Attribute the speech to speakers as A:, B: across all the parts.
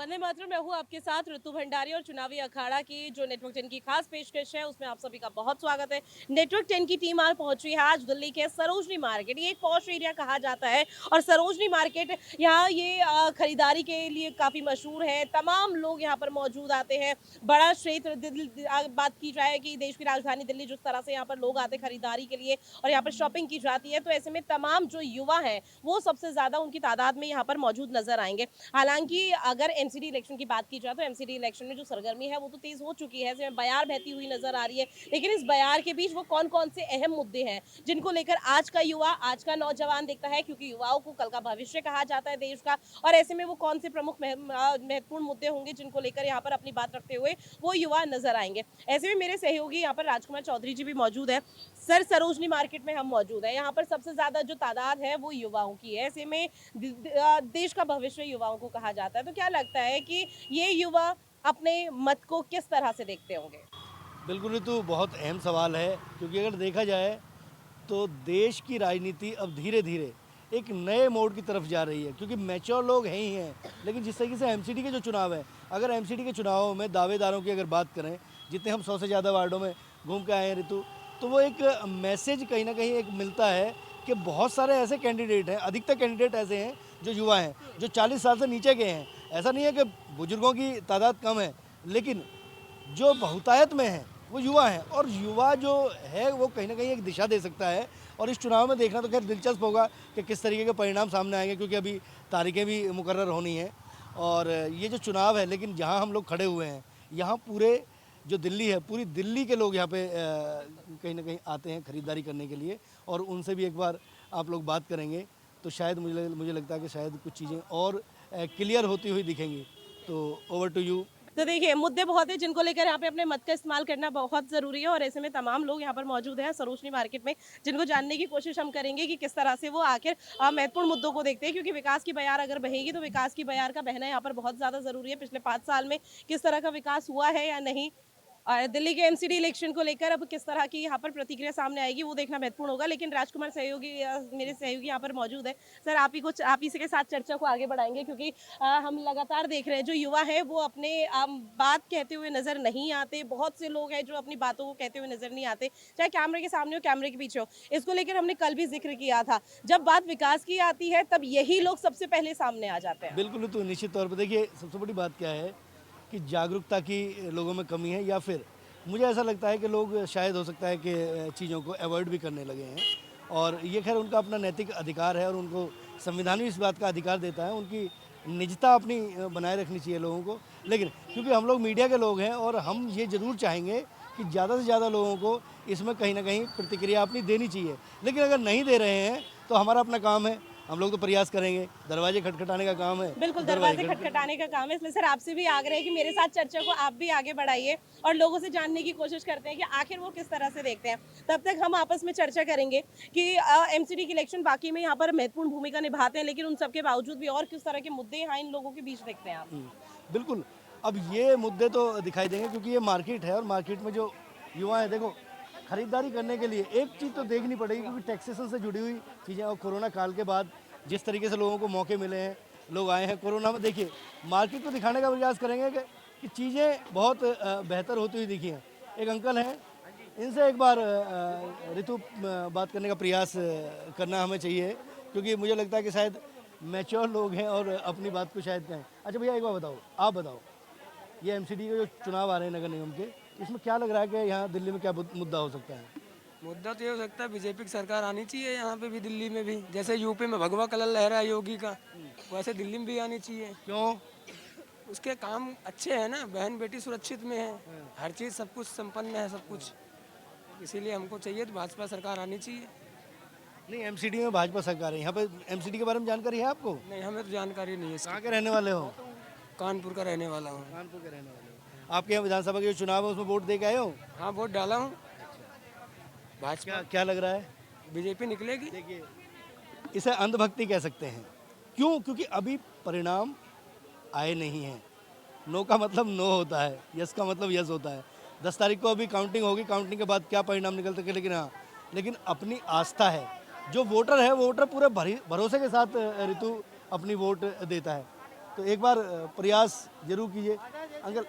A: वंदे मातरम। मैं हूँ आपके साथ ऋतु भंडारी और चुनावी अखाड़ा की जो नेटवर्क 10 की खास पेशकश है उसमें आप सभी का बहुत स्वागत है। नेटवर्क 10 की टीम आज पहुंची है आज दिल्ली के सरोजनी मार्केट। ये एक पॉश एरिया कहा जाता है और सरोजनी मार्केट यहाँ ये खरीदारी के लिए काफी मशहूर है। तमाम लोग यहाँ पर मौजूद आते हैं। बड़ा क्षेत्र बात की जाए कि देश की राजधानी दिल्ली जिस तरह से यहाँ पर लोग आते हैं खरीदारी के लिए और यहाँ पर शॉपिंग की जाती है, तो ऐसे में तमाम जो युवा है वो सबसे ज्यादा उनकी तादाद में यहाँ पर मौजूद नजर आएंगे। हालांकि अगर एमसीडी इलेक्शन की बात की जाए तो एमसीडी इलेक्शन में जो सरगर्मी है वो तो तेज हो चुकी है, इसमें बयार बहती हुई नजर आ रही है। लेकिन इस बयार के बीच वो कौन कौन से अहम मुद्दे हैं जिनको लेकर आज का युवा, आज का नौजवान देखता है, क्योंकि युवाओं को कल का भविष्य कहा जाता है देश का, और ऐसे में वो कौन से प्रमुख महत्वपूर्ण मुद्दे होंगे जिनको लेकर यहाँ पर अपनी बात रखते हुए वो युवा नजर आएंगे। ऐसे में मेरे सहयोगी यहाँ पर राजकुमार चौधरी जी भी मौजूद है। सर, सरोजनी मार्केट में हम मौजूद है, यहाँ पर सबसे ज्यादा जो तादाद है वो युवाओं की है। ऐसे में देश का भविष्य युवाओं को कहा जाता है, तो क्या लगता है कि ये युवा अपने मत को किस तरह से देखते होंगे?
B: बिल्कुल ऋतु, बहुत अहम सवाल है क्योंकि अगर देखा जाए तो देश की राजनीति अब धीरे धीरे एक नए मोड की तरफ जा रही है क्योंकि मैच्योर लोग हैं ही हैं। लेकिन जिस तरीके से एमसीडी के जो चुनाव है, अगर एमसीडी के चुनावों में दावेदारों की अगर बात करें, जितने हम 100 से ज़्यादा वार्डों में घूम के आए हैं ऋतु, तो वो एक मैसेज कहीं ना कहीं एक मिलता है कि बहुत सारे ऐसे कैंडिडेट हैं, अधिकतर कैंडिडेट ऐसे हैं जो युवा हैं, जो 40 साल से नीचे के हैं। ऐसा नहीं है कि बुजुर्गों की तादाद कम है, लेकिन जो बहुतायत में है वो युवा हैं, और युवा जो है वो कहीं ना कहीं एक दिशा दे सकता है। और इस चुनाव में देखना तो खैर दिलचस्प होगा कि किस तरीके के परिणाम सामने आएंगे, क्योंकि अभी तारीखें भी मुकर्रर होनी हैं। और ये जो चुनाव है, लेकिन जहां हम लोग खड़े हुए हैं, यहाँ पूरे जो दिल्ली है, पूरी दिल्ली के लोग यहाँ पे कहीं ना कहीं आते हैं खरीदारी करने के लिए, और उनसे भी एक बार आप लोग बात करेंगे तो शायद मुझे लगता है कि शायद कुछ चीज़ें और क्लियर होती हुई दिखेंगी। तो ओवर टू यू।
A: तो देखिए, मुद्दे बहुत हैं जिनको लेकर यहाँ पे अपने मत का इस्तेमाल करना बहुत ज़रूरी है और ऐसे में तमाम लोग यहाँ पर मौजूद हैं सरोजनी मार्केट में, जिनको जानने की कोशिश हम करेंगे कि किस तरह से वो आखिर महत्वपूर्ण मुद्दों को देखते हैं, क्योंकि विकास की बयार अगर बहेगी तो विकास की बयार का बहना यहाँ पर बहुत ज़्यादा ज़रूरी है। पिछले 5 साल में किस तरह का विकास हुआ है या नहीं, और दिल्ली के एमसीडी इलेक्शन को लेकर अब किस तरह की यहाँ पर प्रतिक्रिया सामने आएगी वो देखना महत्वपूर्ण होगा। लेकिन राजकुमार सहयोगी मेरे सहयोगी यहाँ पर मौजूद है। सर, आप ही से के साथ चर्चा को आगे बढ़ाएंगे, क्योंकि हम लगातार देख रहे हैं जो युवा है वो अपने बात कहते हुए नजर नहीं आते। बहुत से लोग हैं जो अपनी बातों को कहते हुए नजर नहीं आते, चाहे कैमरे के सामने हो कैमरे के पीछे हो। इसको लेकर हमने कल भी जिक्र किया था, जब बात विकास की आती है तब यही लोग सबसे पहले सामने आ जाते हैं।
B: बिल्कुल, तो निश्चित तौर पर देखिए, सबसे बड़ी बात क्या है कि जागरूकता की लोगों में कमी है, या फिर मुझे ऐसा लगता है कि लोग शायद हो सकता है कि चीज़ों को अवॉइड भी करने लगे हैं। और ये खैर उनका अपना नैतिक अधिकार है, और उनको संविधान भी इस बात का अधिकार देता है, उनकी निजता अपनी बनाए रखनी चाहिए लोगों को। लेकिन क्योंकि हम लोग मीडिया के लोग हैं, और हम ये ज़रूर चाहेंगे कि ज़्यादा से ज़्यादा लोगों को इसमें कहीं ना कहीं प्रतिक्रिया अपनी देनी चाहिए। लेकिन अगर नहीं दे रहे हैं तो हमारा अपना काम है, हम लोग तो प्रयास करेंगे, दरवाजे खटखटाने का काम है।
A: बिल्कुल, दरवाजे खटखटाने का काम है। इसलिए सर, आपसे भी आग्रह है कि मेरे साथ चर्चा को आप भी आगे बढ़ाइए और लोगों से जानने की कोशिश करते हैं कि आखिर वो किस तरह से देखते हैं। तब तक हम आपस में चर्चा करेंगे कि एमसीडी की इलेक्शन बाकी में यहाँ पर महत्वपूर्ण भूमिका निभाते हैं, लेकिन उन सबके बावजूद भी और किस तरह के मुद्दे यहाँ इन लोगों के बीच देखते हैं आप?
B: बिल्कुल, अब ये मुद्दे तो दिखाई देंगे क्योंकि ये मार्केट है, और मार्केट में जो युवा हैं, देखो, खरीदारी करने के लिए एक चीज़ तो देखनी पड़ेगी, क्योंकि टैक्सेशन से जुड़ी हुई चीज़ें, और कोरोना काल के बाद जिस तरीके से लोगों को मौके मिले हैं, लोग आए हैं कोरोना में। देखिए, मार्केट को दिखाने का प्रयास करेंगे कि चीज़ें बहुत बेहतर होती हुई दिखी हैं। एक अंकल हैं, इनसे एक बार ऋतु बात करने का प्रयास करना हमें चाहिए, क्योंकि मुझे लगता है कि शायद मैच्योर लोग हैं और अपनी बात को शायद कहें। अच्छा भैया, एक बार बताओ, आप बताओ, ये एमसीडी के जो चुनाव आ रहे हैं नगर निगम के, इसमें क्या लग रहा है कि यहाँ दिल्ली में क्या मुद्दा हो सकता है?
C: मुद्दा तो ये हो सकता है बीजेपी की सरकार आनी चाहिए यहाँ पे भी, दिल्ली में भी। जैसे यूपी में भगवा कलर लहरा है योगी का, वैसे दिल्ली में भी आनी चाहिए।
B: क्यों?
C: उसके काम अच्छे हैं ना, बहन बेटी सुरक्षित में है, हर चीज़ सब कुछ संपन्न है, सब कुछ। इसीलिए हमको चाहिए तो भाजपा सरकार आनी चाहिए।
B: नहीं, एमसीडी में भाजपा सरकार है, यहाँ पे एमसीडी के बारे में जानकारी है आपको?
C: नहीं, हमें तो जानकारी नहीं है इसकी।
B: कहाँ के रहने वाले हो?
C: कानपुर का रहने वाला हूँ।
B: कानपुर के रहने वाले हो। आपके यहाँ विधानसभा के जो चुनाव है उसमें वोट दे के आए हो?
C: हाँ, वोट डाला हूँ। भाजपा
B: क्या क्या लग रहा है?
C: बीजेपी निकलेगी।
B: देखिए, इसे अंधभक्ति कह सकते हैं। क्यों? क्योंकि अभी परिणाम आए नहीं हैं। नो का मतलब नो होता है, यस का मतलब यस होता है। 10 तारीख को अभी काउंटिंग होगी, काउंटिंग के बाद क्या परिणाम निकलते हैं, लेकिन हाँ, लेकिन अपनी आस्था है। जो वोटर है, वोटर पूरे भरोसे के साथ ऋतु अपनी वोट देता है। तो एक बार प्रयास जरूर कीजिए अंकल।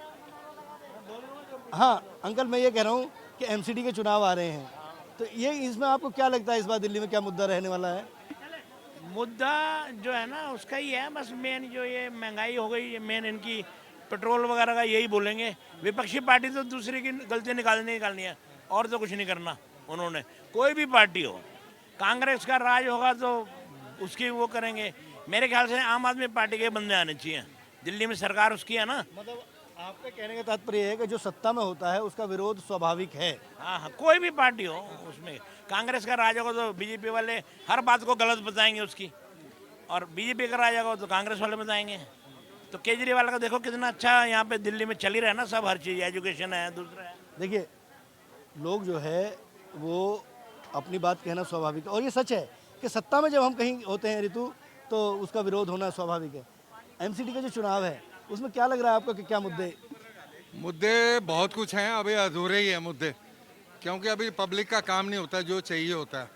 B: हाँ अंकल, मैं ये कह रहा हूँ कि एमसीडी के चुनाव आ रहे हैं, तो ये इसमें आपको क्या लगता है इस बार दिल्ली में क्या मुद्दा रहने वाला है?
D: मुद्दा जो है ना उसका ही है, बस मेन जो ये महंगाई हो गई, मेन इनकी पेट्रोल वगैरह का यही बोलेंगे। विपक्षी पार्टी तो दूसरे की गलतियाँ निकालनी है, और तो कुछ नहीं करना उन्होंने। कोई भी पार्टी हो, कांग्रेस का राज होगा तो उसकी वो करेंगे। मेरे ख्याल से आम आदमी पार्टी के बंदे आने चाहिए, दिल्ली में सरकार उसकी है ना।
B: मतलब आपके कहने का तात्पर्य है कि जो सत्ता में होता है उसका विरोध स्वाभाविक है।
D: हाँ हाँ, कोई भी पार्टी हो उसमें। कांग्रेस का राज होगा तो बीजेपी वाले हर बात को गलत बताएंगे उसकी, और बीजेपी का राज होगा तो कांग्रेस वाले बताएंगे। तो केजरीवाल का देखो कितना अच्छा यहाँ पे दिल्ली में चल ही रहा है ना, सब हर चीज़, एजुकेशन है, दूसरा है।
B: देखिए, लोग जो है वो अपनी बात कहना स्वाभाविक है, और ये सच है कि सत्ता में जब हम कहीं होते हैं ऋतु, तो उसका विरोध होना स्वाभाविक है। एमसीडी का जो चुनाव है उसमें क्या लग रहा है आपको कि क्या
E: मुद्दे बहुत कुछ हैं, अभी अधूरे ही हैं मुद्दे, क्योंकि अभी पब्लिक का काम नहीं होता जो चाहिए होता है,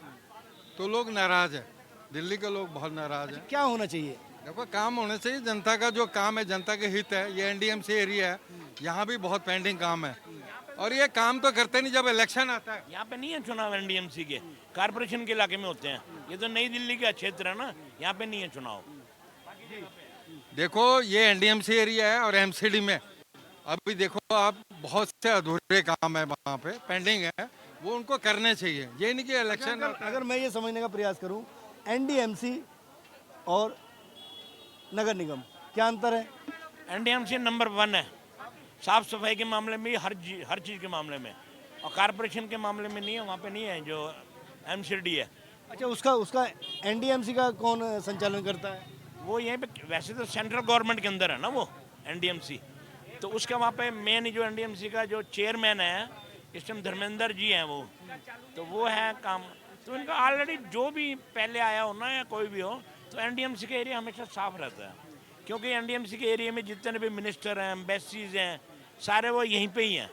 E: तो लोग नाराज हैं। दिल्ली के लोग बहुत नाराज हैं।
B: क्या होना चाहिए?
E: देखो, काम होना चाहिए। जनता का जो काम है, जनता के हित है। ये एनडीएमसी एरिया है, यहाँ भी बहुत पेंडिंग काम है, और ये काम तो करते नहीं जब इलेक्शन आता है।
D: यहाँ पे नहीं है चुनाव एनडीएमसी के, कारपोरेशन के इलाके में होते हैं। ये तो नई दिल्ली का क्षेत्र है ना, यहाँ पे नहीं है चुनाव।
E: देखो, ये एनडीएमसी एरिया है, और एमसीडी में अभी देखो आप, बहुत से अधूरे काम है वहाँ पे, पेंडिंग है, वो उनको करने चाहिए। ये नहीं कि इलेक्शन।
B: अगर मैं ये समझने का प्रयास करूं, एनडीएमसी और नगर निगम क्या अंतर है?
D: एनडीएमसी नंबर 1 है, साफ सफाई के मामले में, हर चीज़ के मामले में, और कारपोरेशन के मामले में नहीं है, वहाँ पे नहीं है जो एमसीडी है।
B: अच्छा, उसका एनडीएमसी का कौन संचालन करता है?
D: वो यहीं पे, वैसे तो सेंट्रल गवर्नमेंट के अंदर है ना वो एनडीएमसी, तो उसका वहाँ पे मेन जो एनडीएमसी का जो चेयरमैन है इस टाइम धर्मेंद्र जी हैं, वो है काम। तो इनका ऑलरेडी जो भी पहले आया हो ना, या कोई भी हो, तो एनडीएमसी का एरिया हमेशा साफ रहता है, क्योंकि एनडीएमसी के एरिया में जितने भी मिनिस्टर हैं, एम्बेसीज हैं, सारे वो यहीं पे ही हैं।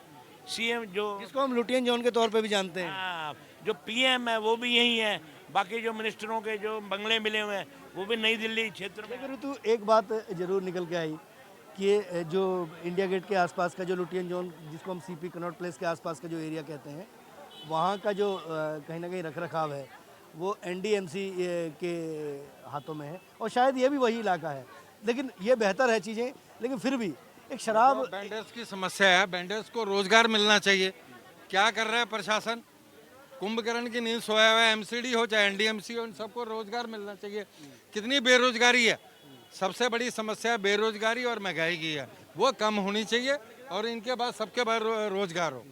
D: सीएम जो,
B: जिसको हम लुटियन जोन के तौर पे भी जानते हैं,
D: हाँ, जो पीएम है वो भी यहीं है। बाकी जो मिनिस्टरों के जो बंगले मिले हुए हैं वो भी नई दिल्ली क्षेत्र में।
B: लेकिन तो एक बात जरूर निकल के आई कि ये जो इंडिया गेट के आसपास का जो लुटियन जोन, जिसको हम सीपी कनॉट प्लेस के आसपास का जो एरिया कहते हैं, वहाँ का जो कहीं ना कहीं रखरखाव है वो एनडीएमसी के हाथों में है, और शायद ये भी वही इलाका है। लेकिन ये बेहतर है चीज़ें, लेकिन फिर भी एक शराब।
E: वेंडर्स की समस्या है, वेंडर्स को रोजगार मिलना चाहिए। क्या कर रहा है प्रशासन? कुंभकर्ण की नींद सोया हुआ है। एमसीडी हो चाहे एनडीएमसी हो, इन सबको रोजगार मिलना चाहिए। कितनी बेरोजगारी है, सबसे बड़ी समस्या बेरोजगारी और महंगाई की है, वो कम होनी चाहिए, और इनके बाद सबके बाद रोजगार हो।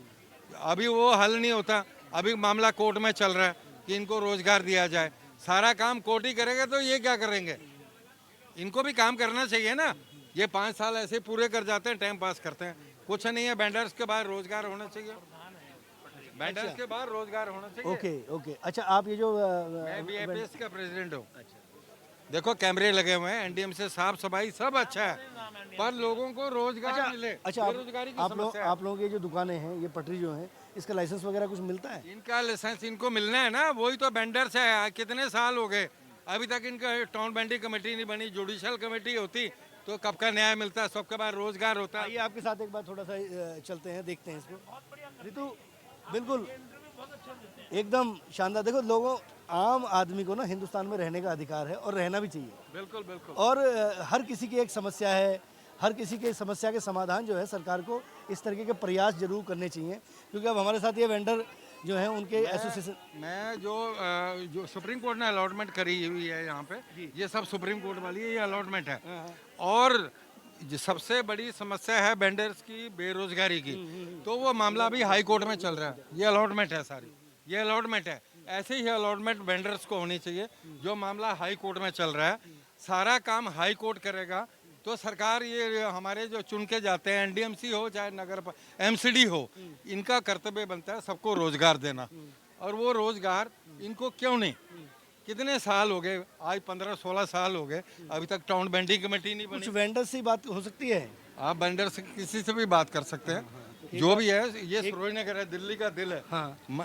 E: अभी वो हल नहीं होता, अभी मामला कोर्ट में चल रहा है कि इनको रोजगार दिया जाए। सारा काम कोर्ट ही करेगा तो ये क्या करेंगे? इनको भी काम करना चाहिए ना। ये 5 साल ऐसे पूरे कर जाते हैं, टाइम पास करते हैं, कुछ नहीं है। वेंडर्स के बाद रोजगार होना चाहिए, वेंडर्स के बाद रोजगार होना चाहिए।
B: ओके। अच्छा, आप ये जो
E: मैं बीएपीएस का प्रेसिडेंट हूँ। देखो, कैमरे लगे हुए हैं, एनडीएम से साफ सफाई सब अच्छा है, पर लोगों को रोजगार मिले।
B: अच्छा,
E: बेरोजगारी की समस्या है।
B: आप लोगों की ये जो दुकानें हैं, ये पटरी जो है, इसका लाइसेंस वगैरह कुछ मिलता है?
E: इनका लाइसेंस इनको मिलना है ना, वही तो वेंडर्स है। कितने साल हो गए अभी तक इनका टाउन बेंडिंग कमेटी नहीं बनी। जुडिशल कमेटी होती तो कब का न्याय मिलता है, सबके बाद रोजगार होता है।
B: आइए आपके साथ एक बार थोड़ा सा चलते हैं, देखते हैं इसको। ऋतु, बिल्कुल एकदम शानदार। देखो, लोगों, आम आदमी को ना हिंदुस्तान में रहने का अधिकार है, और रहना भी चाहिए।
E: बिल्कुल बिल्कुल।
B: और हर किसी की एक समस्या है, हर किसी के समस्या के समाधान जो है सरकार को इस तरीके के प्रयास जरूर करने चाहिए। क्योंकि अब हमारे साथ ये वेंडर जो हैं उनके एसोसिएशन,
E: मैं जो सुप्रीम कोर्ट ने अलॉटमेंट करी हुई है यहाँ पे, ये सब सुप्रीम कोर्ट वाली है, ये अलॉटमेंट है। और जो सबसे बड़ी समस्या है वेंडर्स की, बेरोजगारी की, तो वो मामला भी हाई कोर्ट में चल रहा है। ये अलॉटमेंट है सारी, ये अलॉटमेंट है। ऐसे ही अलॉटमेंट वेंडर्स को होनी चाहिए। जो मामला हाई कोर्ट में चल रहा है, सारा काम हाई कोर्ट करेगा तो सरकार, ये हमारे जो चुन के जाते हैं, एनडीएमसी हो चाहे नगर एमसीडी हो, इनका कर्तव्य बनता है सबको रोजगार देना। और वो रोजगार इनको क्यों नहीं? कितने साल हो गए, आज 15-16 साल हो गए, अभी तक टाउन बेंडिंग कमेटी नहीं
B: कुछ
E: बनी।
B: वेंडर से बात हो सकती है?
E: आप वेंडर से किसी से भी बात कर सकते हैं, जो भी है। ये सरोजनी नगर है, दिल्ली का दिल है।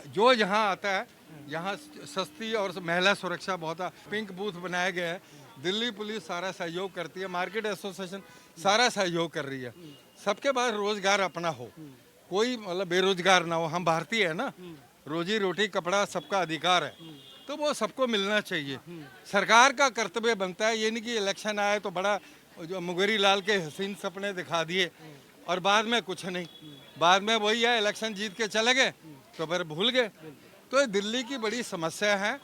E: जो यहाँ आता है, यहाँ सस्ती और महिला सुरक्षा बहुत है। पिंक बूथ बनाए गए हैं, दिल्ली पुलिस सारा सहयोग करती है, मार्केट एसोसिएशन सारा सहयोग कर रही है। सबके पास रोजगार अपना हो, कोई मतलब बेरोजगार ना हो। हम भारतीय है ना, रोजी रोटी कपड़ा सबका अधिकार है, तो वो सबको मिलना चाहिए। सरकार का कर्तव्य बनता है, ये नहीं कि इलेक्शन आए तो बड़ा जो मुगेरी लाल के हसीन सपने दिखा दिए और बाद में कुछ नहीं, बाद में वही है इलेक्शन जीत के चले गए तो फिर भूल गए। तो ये दिल्ली की बड़ी समस्या है।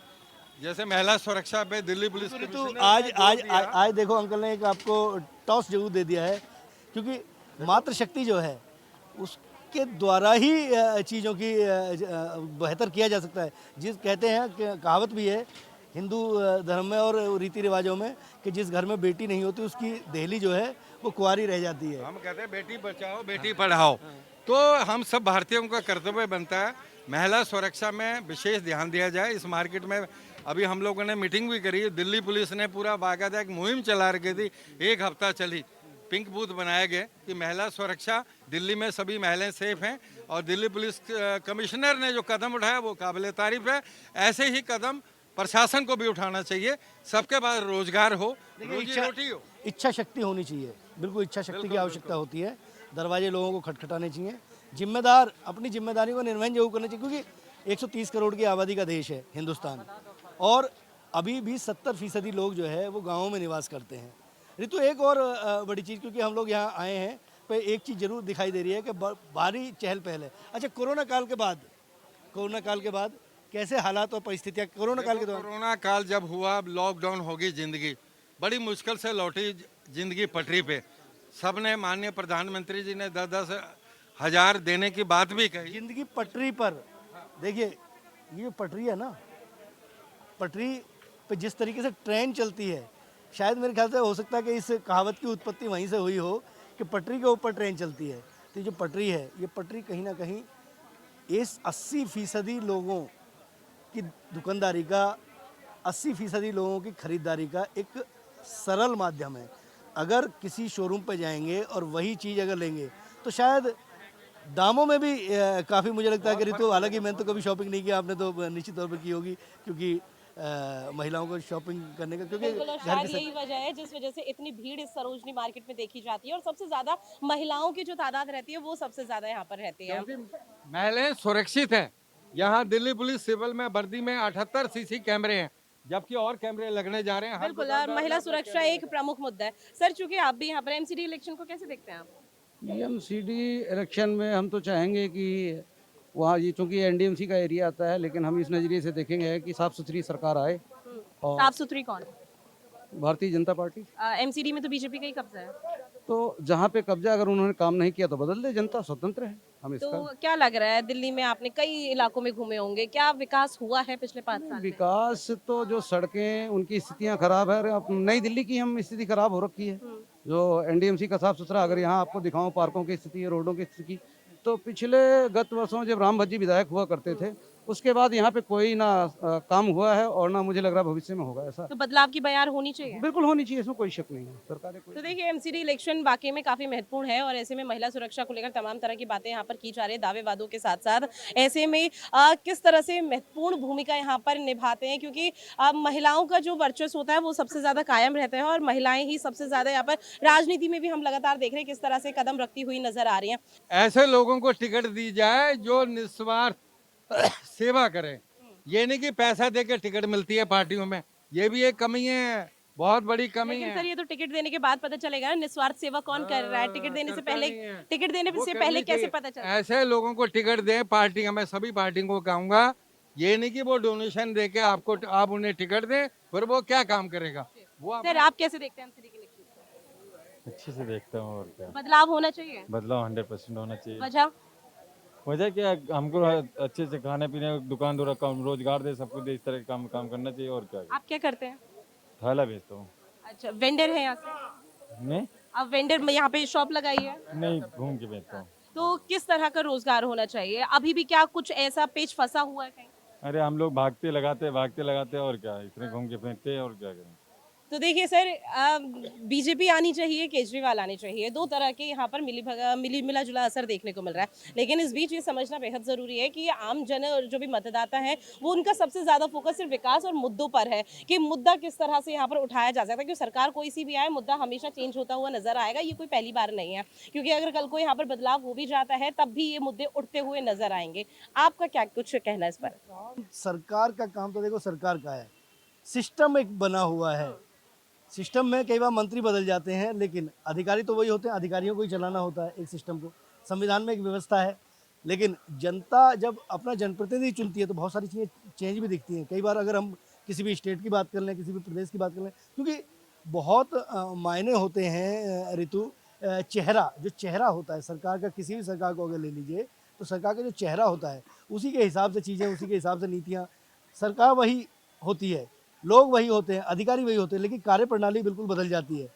E: जैसे महिला सुरक्षा पे दिल्ली पुलिस
B: ऋतु
E: कमिश्नर
B: आज
E: ने
B: आज
E: जोर दिया।
B: आज देखो अंकल ने एक आपको टॉस जरूर दे दिया है, क्योंकि मातृशक्ति जो है उसके द्वारा ही चीज़ों की बेहतर किया जा सकता है। जिस कहते हैं कि कहावत भी है हिंदू धर्म में और रीति रिवाजों में कि जिस घर में बेटी नहीं होती उसकी देहली जो है वो कुंवारी रह जाती है।
E: हम कहते हैं बेटी बचाओ बेटी पढ़ाओ, तो हम सब भारतीयों का कर्तव्य बनता है महिला सुरक्षा में विशेष ध्यान दिया जाए। इस मार्केट में अभी हम लोगों ने मीटिंग भी करी, दिल्ली पुलिस ने पूरा बाकायदा एक मुहिम चला रखी थी, 1 हफ्ता चली। पिंक बूथ बनाए गए कि महिला सुरक्षा दिल्ली में सभी महिलाएं सेफ हैं, और दिल्ली पुलिस कमिश्नर ने जो कदम उठाया वो काबिल तारीफ है। ऐसे ही कदम प्रशासन को भी उठाना चाहिए। सबके पास रोजगार हो, रोजी रोटी हो।
B: इच्छा शक्ति होनी चाहिए, बिल्कुल इच्छा शक्ति की आवश्यकता होती है। दरवाजे लोगों को खटखटाने चाहिए, जिम्मेदार अपनी जिम्मेदारी को निर्वहन जरूर करना चाहिए, क्योंकि 130 करोड़ की आबादी का देश है हिंदुस्तान, और अभी भी 70% लोग जो है वो गाँवों में निवास करते हैं। ऋतु एक और बड़ी चीज़, क्योंकि हम लोग यहाँ आए हैं तो एक चीज़ जरूर दिखाई दे रही है कि भारी चहल पहल है। अच्छा, कोरोना काल के बाद कैसे हालात और परिस्थितियाँ कोरोना काल के दौरान?
E: कोरोना काल जब हुआ, लॉकडाउन होगी, जिंदगी बड़ी मुश्किल से लौटी, जिंदगी पटरी पे। सबने माननीय प्रधानमंत्री जी ने 10-10 हजार देने की बात भी कही।
B: जिंदगी पटरी पर, देखिए ये पटरी है ना, पटरी पे जिस तरीके से ट्रेन चलती है, शायद मेरे ख्याल से हो सकता है कि इस कहावत की उत्पत्ति वहीं से हुई हो कि पटरी के ऊपर ट्रेन चलती है। तो ये जो पटरी है, ये पटरी कहीं ना कहीं इस 80% लोगों की दुकानदारी का, 80% लोगों की खरीदारी का एक सरल माध्यम है। अगर किसी शोरूम पे जाएंगे और वही चीज़ अगर लेंगे तो शायद दामों में भी काफ़ी, मुझे लगता है कि ऋतु, हालांकि मैंने तो कभी शॉपिंग नहीं की, आपने तो निश्चित तौर पर की होगी, क्योंकि महिलाओं को शॉपिंग करने का, क्योंकि
A: बिल्कुल, और
B: घर
A: शायद
B: के
A: यही वजह है जिस वजह से इतनी भीड़ इस सरोजनी मार्केट में देखी जाती है, और सबसे ज्यादा महिलाओं की जो तादाद रहती है वो सबसे ज्यादा यहाँ पर रहती है।
E: क्योंकि महिलाएं सुरक्षित हैं। यहाँ दिल्ली पुलिस सिविल में वर्दी में 78 सीसी कैमरे हैं, जबकि और कैमरे लगने जा रहे हैं। हर
A: बिल्कुल, और
E: दुकानदार
A: महिला
E: में
A: सुरक्षा एक प्रमुख मुद्दा है। सर, चूंकि आप भी यहाँ पर, एमसीडी इलेक्शन को कैसे देखते हैं आप?
F: एमसीडी इलेक्शन में हम तो चाहेंगे कि वहाँ, ये चूंकि एनडीएमसी का एरिया आता है, लेकिन हम इस नज़रिए से देखेंगे कि साफ़ सुथरी सरकार आए। और
A: साफ सुथरी कौन?
F: भारतीय जनता पार्टी,
A: एमसीडी में तो बीजेपी का ही कब्जा है।
F: तो जहाँ पे कब्जा, अगर उन्होंने काम नहीं किया तो बदल दे, जनता स्वतंत्र है। हम इसका
A: तो क्या लग रहा है, दिल्ली में आपने कई इलाकों में घूमे होंगे, क्या विकास हुआ है पिछले 5 साल में?
F: विकास तो, जो सड़कें उनकी स्थितियाँ खराब है। अब नई दिल्ली की हम स्थिति खराब हो रखी है। जो एनडीएमसी का साफ सुथरा, अगर यहाँ आपको दिखाऊं पार्कों की स्थिति, रोडों की स्थिति, तो पिछले गत वर्षों जब राम भज्जी विधायक हुआ करते थे, उसके बाद यहाँ पे कोई ना काम हुआ है, और ना मुझे लग रहा भविष्य में होगा ऐसा।
A: तो बदलाव की बयार होनी चाहिए।
F: बिल्कुल होनी चाहिए, इसमें कोई शक नहीं है। सरकारें
A: तो देखिए, एमसीडी इलेक्शन वाकई में काफी महत्वपूर्ण है, और ऐसे में महिला सुरक्षा को लेकर तमाम तरह की बातें यहाँ पर की जा रही है, दावे वादों के साथ साथ। ऐसे में किस तरह से महत्वपूर्ण भूमिका यहाँ पर निभाते हैं, क्योंकि महिलाओं का जो वर्चस्व होता है वो सबसे ज्यादा कायम रहता है, और महिलाएं ही सबसे ज्यादा यहाँ पर राजनीति में भी हम लगातार देख रहे हैं किस तरह से कदम रखती हुई नजर आ रही है।
E: ऐसे लोगों को टिकट दी जाए जो निस्वार्थ सेवा करें। ये नहीं कि पैसा दे के टिकट मिलती है पार्टियों में, ये भी एक कमी है, बहुत बड़ी कमी
A: लेकिन
E: है।
A: सर, ये तो टिकट देने के बाद पता चलेगा ना, निस्वार्थ सेवा कौन कर रहा है। टिकट देने से
E: करता
A: पहले,
E: नहीं है।
A: टिकट देने
E: वो
A: से
E: करनी
A: पहले कैसे
E: चाहिए।
A: पता चलेगा?
E: ऐसे लोगों को टिकट दें पार्टियां, मैं सभी पार्टियों को कहूंगा, ये नहीं कि वो डोनेशन दे के आपको, आप उन्हें टिकट दें, फिर वो क्या काम करेगा। वो
A: सर, आप कैसे देखते हैं एमसीडी के इलेक्शन?
G: अच्छे से देखता हूँ, और क्या।
A: बदलाव होना चाहिए।
G: बदलाव 100% होना चाहिए।
A: वजह?
G: वजह क्या, हमको अच्छे से खाने पीने दुकान रोजगार दे, सबको दे, इस तरह का काम करना चाहिए, और क्या।
A: आप क्या करते हैं?
G: थैला बेचता हूँ
A: अच्छा, वेंडर है यहाँ से?
G: मैं,
A: आप वेंडर में यहाँ पे शॉप लगाई है,
G: नहीं घूम के बेचता हूँ।
A: तो किस तरह का रोजगार होना चाहिए? अभी भी क्या कुछ ऐसा पेच फंसा हुआ है कहीं?
G: अरे हम लोग भागते लगाते और क्या, इतने घूम के फेंकते हैं, और क्या करें।
A: तो देखिए सर, बीजेपी आनी चाहिए, केजरीवाल आनी चाहिए, दो तरह के यहाँ पर मिला जुला असर देखने को मिल रहा है। लेकिन इस बीच ये समझना बेहद जरूरी है कि आम जन और जो भी मतदाता है वो उनका सबसे ज्यादा फोकस सिर्फ विकास और मुद्दों पर है कि मुद्दा किस तरह से यहाँ पर उठाया जा सकता है। क्योंकि सरकार कोई सी भी आए, मुद्दा हमेशा चेंज होता हुआ नजर आएगा, ये कोई पहली बार नहीं है। क्योंकि अगर कल को यहाँ पर बदलाव हो भी जाता है तब भी ये मुद्दे उठते हुए नजर आएंगे। आपका क्या कुछ कहना है इस पर?
B: सरकार का काम तो देखो सरकार का है, सिस्टम एक बना हुआ है। सिस्टम में कई बार मंत्री बदल जाते हैं, लेकिन अधिकारी तो वही होते हैं, अधिकारियों को ही चलाना होता है एक सिस्टम को। संविधान में एक व्यवस्था है, लेकिन जनता जब अपना जनप्रतिनिधि चुनती है तो बहुत सारी चीज़ें चेंज भी दिखती हैं। कई बार अगर हम किसी भी स्टेट की बात कर लें, किसी भी प्रदेश की बात कर लें, क्योंकि बहुत मायने होते हैं ऋतु। चेहरा, जो चेहरा होता है सरकार का, किसी भी सरकार को अगर ले लीजिए तो सरकार का जो चेहरा होता है उसी के हिसाब से चीज़ें, उसी के हिसाब से नीतियाँ, सरकार वही होती है, लोग वही होते हैं, अधिकारी वही होते हैं, लेकिन कार्यप्रणाली बिल्कुल बदल जाती है।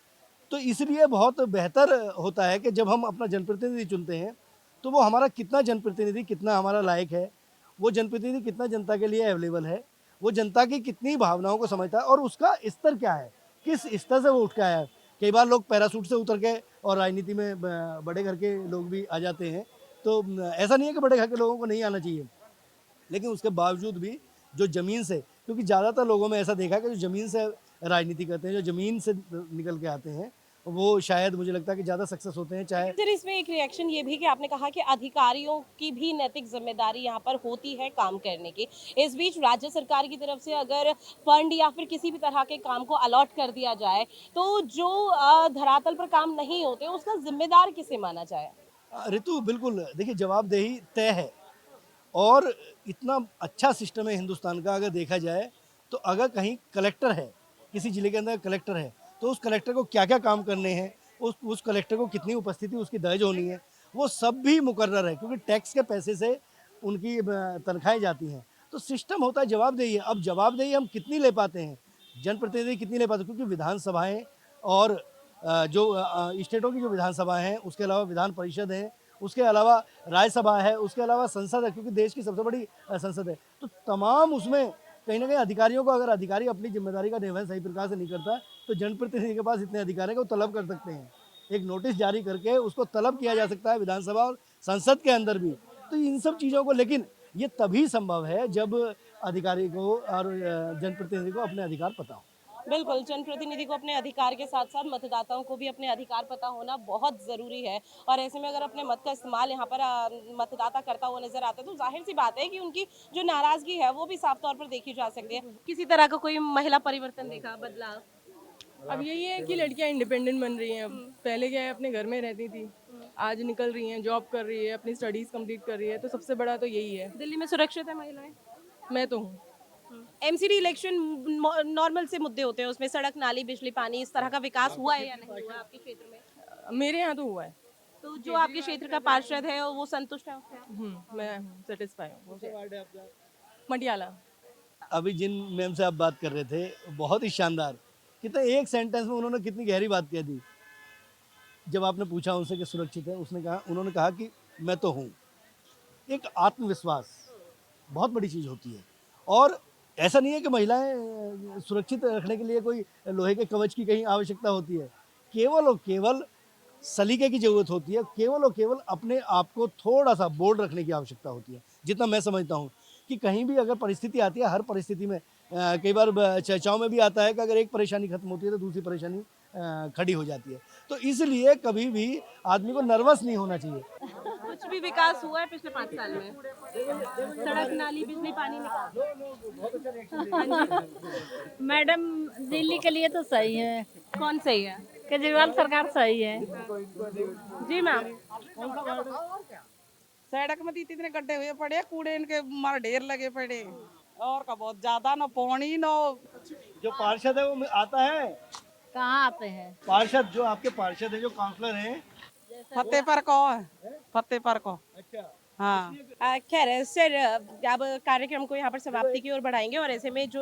B: तो इसलिए बहुत बेहतर होता है कि जब हम अपना जनप्रतिनिधि चुनते हैं तो वो हमारा कितना जनप्रतिनिधि कितना हमारा लायक है, वो जनप्रतिनिधि कितना जनता के लिए अवेलेबल है, वो जनता की कितनी भावनाओं को समझता है और उसका स्तर क्या है, किस स्तर से वो उठ के आया है। कई बार लोग पैरासूट से उतर के और राजनीति में बड़े घर के लोग भी आ जाते हैं, तो ऐसा नहीं है कि बड़े घर के लोगों को नहीं आना चाहिए, लेकिन उसके बावजूद भी जो ज़मीन से, क्योंकि ज़्यादातर लोगों में ऐसा देखा है कि जो ज़मीन से राजनीति करते हैं, जो ज़मीन से निकल के आते हैं, वो शायद मुझे लगता है कि ज़्यादा सक्सेस होते हैं। चाहे
A: सर, इसमें एक रिएक्शन ये भी कि आपने कहा कि अधिकारियों की भी नैतिक जिम्मेदारी यहाँ पर होती है काम करने की। इस बीच राज्य सरकार की तरफ से अगर फंड या फिर किसी भी तरह के काम को अलॉट कर दिया जाए तो जो धरातल पर काम नहीं होते उसका जिम्मेदार किसे माना जाए?
B: ऋतु बिल्कुल, देखिए जवाबदेही तय है और इतना अच्छा सिस्टम है हिंदुस्तान का। अगर देखा जाए तो अगर कहीं कलेक्टर है, किसी ज़िले के अंदर कलेक्टर है, तो उस कलेक्टर को क्या-क्या काम करने हैं, उस कलेक्टर को कितनी उपस्थिति उसकी दर्ज होनी है, वो सब भी मुकर्रर है, क्योंकि टैक्स के पैसे से उनकी तनख्वाहें जाती हैं। तो सिस्टम होता है जवाबदेही है। अब जवाबदेही हम कितनी ले पाते हैं, जनप्रतिनिधि कितनी ले पाते हैं, क्योंकि विधानसभाएँ और स्टेटों की जो विधानसभाएँ हैं, उसके अलावा विधान परिषद है, उसके अलावा राज्यसभा है, उसके अलावा संसद है, क्योंकि देश की सबसे बड़ी संसद है। तो तमाम उसमें कहीं न कहीं अधिकारियों को, अगर अधिकारी अपनी जिम्मेदारी का निर्वहन सही प्रकार से नहीं करता, तो जनप्रतिनिधि के पास इतने अधिकार हैं कि वो तलब कर सकते हैं। एक नोटिस जारी करके उसको तलब किया जा सकता है विधानसभा और संसद के अंदर भी। तो इन सब चीज़ों को, लेकिन ये तभी संभव है जब अधिकारी को और जनप्रतिनिधि को अपने अधिकार पता हो।
A: बिल्कुल, जनप्रतिनिधि को अपने अधिकार के साथ साथ मतदाताओं को भी अपने अधिकार पता होना बहुत ज़रूरी है। और ऐसे में अगर अपने मत का इस्तेमाल यहाँ पर मतदाता करता हुआ नज़र आता है तो ज़ाहिर सी बात है कि उनकी जो नाराज़गी है वो भी साफ तौर पर देखी जा सकती है। किसी तरह का कोई महिला परिवर्तन देखा, बदलाव?
H: अब यही है कि लड़कियां इंडिपेंडेंट बन रही हैं। अब पहले क्या है, अपने घर में रहती थी, आज निकल रही हैं, जॉब कर रही है, अपनी स्टडीज कंप्लीट कर रही है, तो सबसे बड़ा तो यही है।
A: दिल्ली में सुरक्षित है महिलाएं?
H: मैं तो हूँ।
A: एमसीडी इलेक्शन नॉर्मल से मुद्दे होते हैं, उसमें सड़क, नाली, बिजली, पानी, इस तरह का विकास हुआ है या नहीं हुआ आपके क्षेत्र में?
H: मेरे यहाँ तो हुआ है।
A: तो जो आपके क्षेत्र का पार्षद है वो संतुष्ट है उससे?
H: मैं सेटिस्फाई हूँ। मटियाला।
B: अभी जिन मैम से आप बात कर रहे थे, बहुत ही शानदार, कितना एक सेंटेंस में उन्होंने कितनी गहरी बात कह दी। जब आपने पूछा उनसे कि सुरक्षित है, उन्होंने कहा कि मैं तो हूँ। एक आत्मविश्वास बहुत बड़ी चीज़ होती है। और ऐसा नहीं है कि महिलाएं सुरक्षित रखने के लिए कोई लोहे के कवच की कहीं आवश्यकता होती है। केवल और केवल सलीके की ज़रूरत होती है, केवल और केवल अपने आप को थोड़ा सा बोल्ड रखने की आवश्यकता होती है। जितना मैं समझता हूँ कि कहीं भी अगर परिस्थिति आती है, हर परिस्थिति में कई बार चर्चाओं में भी आता है कि अगर एक परेशानी खत्म होती है तो दूसरी परेशानी खड़ी हो जाती है। तो इसलिए कभी भी आदमी को नर्वस नहीं होना चाहिए।
A: कुछ भी विकास हुआ है पिछले 5 साल में? सड़क, नाली, बिजली, पानी
I: मैडम दिल्ली के लिए तो सही है।
A: कौन सही है?
I: केजरीवाल सरकार सही है।
A: जी मैम।
J: सड़क में तो इतने गड्ढे हुए पड़े, कूड़े इनके मार ढेर लगे पड़े, और का बहुत ज्यादा, ना पानी ना।
B: जो पार्षद है वो आता है?
I: कहाँ आते हैं
B: पार्षद, जो आपके पार्षद है, जो काउंसलर हैं,
J: फतेहपुर को है, फतेहपुर को।
B: अच्छा,
J: हाँ
A: खैर सर, अब कार्यक्रम को यहाँ पर समाप्ति की ओर बढ़ाएंगे और ऐसे में जो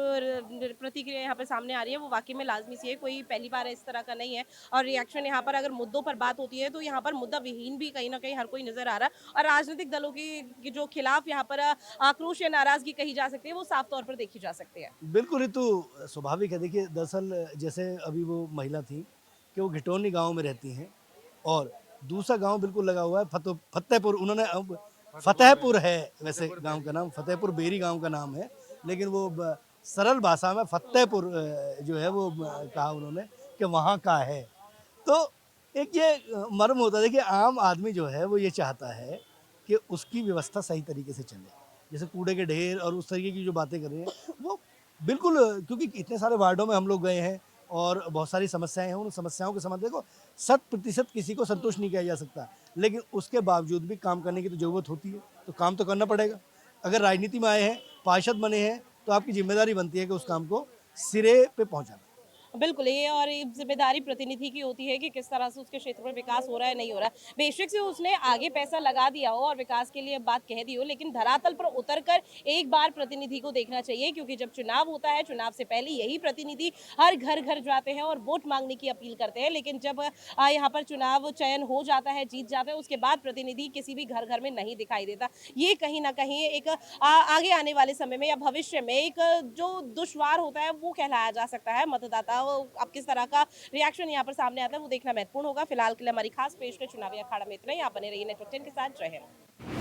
A: प्रतिक्रिया यहाँ पर सामने आ रही है वो वाकई में लाजमी सी है, कोई पहली बार इस तरह का नहीं है। और रिएक्शन यहाँ पर अगर मुद्दों पर बात होती है तो यहाँ पर मुद्दा विहीन भी कहीं ना कहीं हर कोई नजर आ रहा है, और राजनीतिक दलों की जो खिलाफ यहाँ पर आक्रोश या नाराजगी कही जा सकती है वो साफ तौर पर देखी जा सकती है।
B: बिल्कुल ऋतु, स्वाभाविक है। देखिए दरअसल जैसे अभी वो महिला थी कि वो घिटौनी गांव में रहती हैं और दूसरा गांव बिल्कुल लगा हुआ है फतेहपुर, उन्होंने अब फतेहपुर है वैसे गांव का नाम, फतेहपुर बेरी गांव का नाम है, लेकिन वो सरल भाषा में फतेहपुर जो है वो कहा उन्होंने कि वहाँ का है। तो एक ये मर्म होता है। देखिए आम आदमी जो है वो ये चाहता है कि उसकी व्यवस्था सही तरीके से चले, जैसे कूड़े के ढेर और उस तरीके की जो बातें कर रहे हैं वो बिल्कुल, क्योंकि इतने सारे वार्डों में हम लोग गए हैं और बहुत सारी समस्याएं हैं, उन समस्याओं के समाधान को 100% किसी को संतुष्ट नहीं किया जा सकता, लेकिन उसके बावजूद भी काम करने की तो ज़रूरत होती है, तो काम तो करना पड़ेगा। अगर राजनीति में आए हैं, पार्षद बने हैं, तो आपकी जिम्मेदारी बनती है कि उस काम को सिरे पे पहुंचाना।
A: बिल्कुल, ये और ये जिम्मेदारी प्रतिनिधि की होती है कि किस तरह से उसके क्षेत्र में विकास हो रहा है, नहीं हो रहा है। बेशक से उसने आगे पैसा लगा दिया हो और विकास के लिए बात कह दी हो, लेकिन धरातल पर उतरकर एक बार प्रतिनिधि को देखना चाहिए, क्योंकि जब चुनाव होता है, चुनाव से पहले यही प्रतिनिधि हर घर घर जाते हैं और वोट मांगने की अपील करते हैं, लेकिन जब यहाँ पर चुनाव चयन हो जाता है, जीत जाता है, उसके बाद प्रतिनिधि किसी भी घर घर में नहीं दिखाई देता। ये कहीं ना कहीं एक आगे आने वाले समय में या भविष्य में एक जो दुश्वार होता है वो कहलाया जा सकता है। मतदाता अब किस तरह का रिएक्शन यहाँ पर सामने आता है वो देखना महत्वपूर्ण होगा। फिलहाल के लिए हमारी खास पेशकश चुनावी अखाड़ा में इतना ही। आप बने रहिए नेटवर्क 10 के साथ। जय हिंद।